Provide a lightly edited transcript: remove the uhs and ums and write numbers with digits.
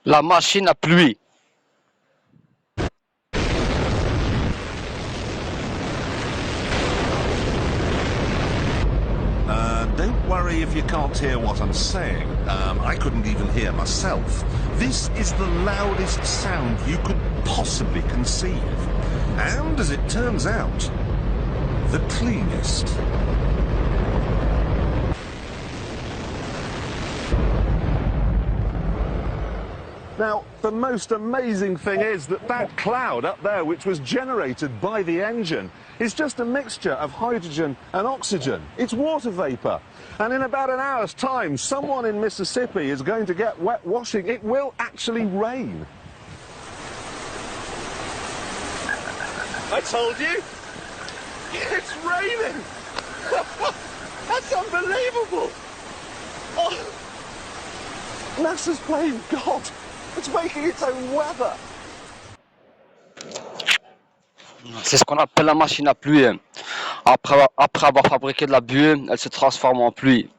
La machine à pluie. Don't worry if you can't hear what I'm saying. I couldn't even hear myself. This is the loudest sound you could possibly conceive. And, as it turns out, the cleanest. Now, the most amazing thing is that that cloud up there, which was generated by the engine, is just a mixture of hydrogen and oxygen. It's water vapor. And in about an hour's time, someone in Mississippi is going to get wet washing. It will actually rain. I told you. It's raining. That's unbelievable. Oh. NASA's playing God. It's making its own weather. C'est ce qu'on appelle la machine à pluie. Après avoir fabriqué de la buée, elle se transforme en pluie.